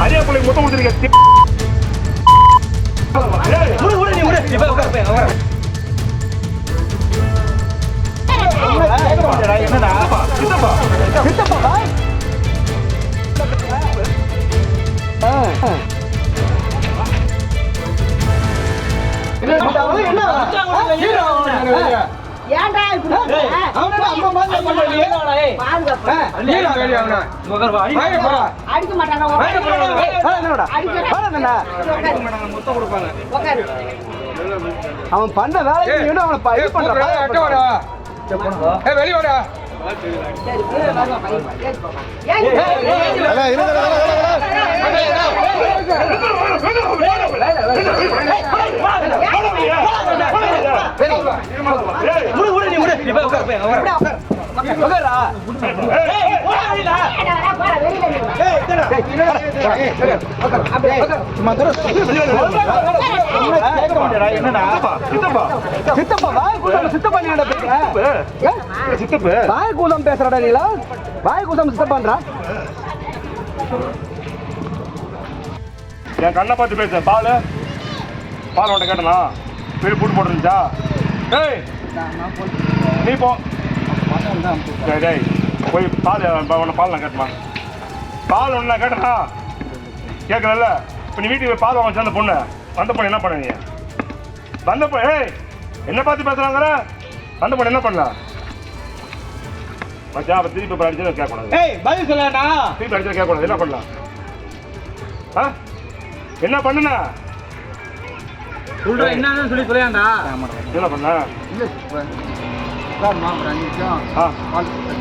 அரியா பிள்ளை மொத்தம் கொடுத்துருக்க என்னடா சித்தப்பா சித்தப்பா அவன் பண்ண வேலைக்கு வெளியோட வாய் கூதம் பேசுறடா நீலா வாய் கூதம் சித்தப்பான்றா என் கண்ணை பார்த்து பேச பால் உன்ட்ட கேட்டனா வீடு பூட்டு போட்டுருந்துச்சா டேய் நீ போ டேய் டேய் போய் பால் உன்னை பால் நான் கேட்டுமா பால் ஒன்று நான் கேட்டனா கேட்கல இப்போ நீ வீட்டுக்கு போய் பால் வாங்க அந்த பொண்ணு அந்த பொண்ணு என்ன பண்ண நீ வந்த பொண்ணு ஏய் என்ன பார்த்து பேசுறாங்கிற அந்த பொண்ணு என்ன பண்ணலாம் மச்சா அப்போ திருப்பி இப்போ அடிச்சு கேட்கக்கூடாது பதில் சொல்லடா திருப்பி அடிச்சு கேட்கக்கூடாது என்ன பண்ணலாம் ஆ என்ன பண்ணுனா சொல்ற என்னன்னு சொல்லி சொல்லியாண்டா என்ன பண்ண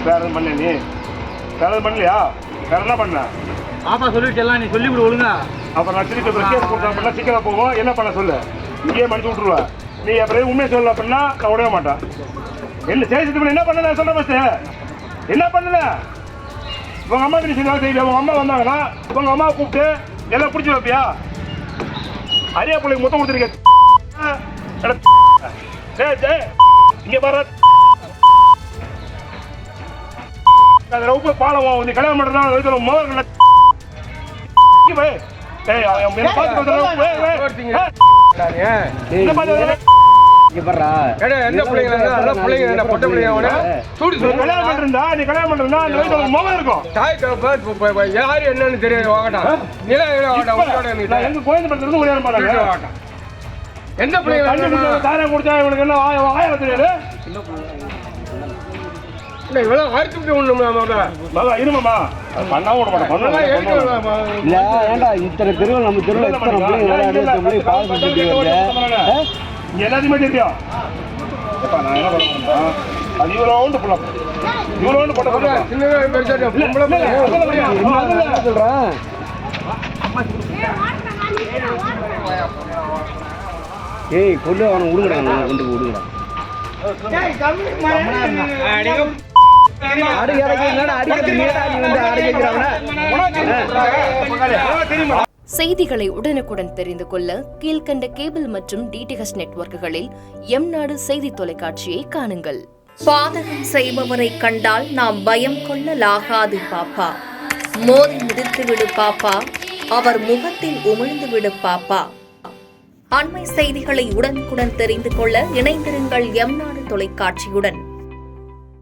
வேற எதுவும் பண்ண நீ வேற எதுவும் பண்ணலையா வேற என்ன பண்ண பாப்பா சொல்லிட்டு எல்லாம் நீ சொல்லி விடு ஒழுங்கா அப்புறம் நான் திருப்பி கேஸ் கொடுத்தா அப்படின்னா சீக்கிரம் போவோம் என்ன பண்ண சொல்லு இங்கேயே மன்னிச்சு விட்டுருவேன் நீ அப்புறம் உண்மையை சொல்லல அப்படின்னா நான் விடவே மாட்டேன் என்ன செய்து என்ன பண்ண நான் சொல்ல ஃபஸ்ட்டு என்ன பண்ணல உங்க அம்மா நீ செய்ய செய்யல உங்க அம்மா வந்தாங்கன்னா உங்க அம்மாவை கூப்பிட்டு எல்லாம் பிடிச்சி வைப்பியா அரியா பிள்ளைக்கு மொத்தம் கொடுத்துருக்க இங்க வர ரொம்ப பாலம் நீ கல்யாணம் பண்றதுனால முதல்ல என்னன்னு தெரியாது எந்த பிள்ளைங்க தாரம் குடிச்சா இவனுக்கு என்ன ஆய தெரியாது இருமாமா பண்ணாம விட மாட்டேன் இத்தனை தெருவில் நம்ம தெருவில் எல்லாத்தையுமே தெரியும் நான் என்ன பண்ணுறேன் அது இவ்வளோண்டு போடலாம் இவ்வளோண்டு போட்ட சொல்றேன் ஏய் கொண்டு அவனை விடுங்கடா கொண்டு விடுங்கடா செய்திகளை உடனுக்குடன் தெரிந்து கொள்ள கீழ்கண்ட கேபிள் மற்றும் டிடிஎச் நெட்வொர்க்குகளில் எம்நாடு செய்தி தொலைக்காட்சியை காணுங்கள். பாதகம் செய்பவரை கண்டால் நாம் பயம் கொள்ளலாகாது பாப்பா. மோதி மிதித்து விடு பாப்பா, அவர் முகத்தில் உமிழ்ந்து விடு பாப்பா. அண்மை செய்திகளை உடனுக்குடன் தெரிந்து கொள்ள இணைந்திருங்கள் எம்நாடு தொலைக்காட்சியுடன்.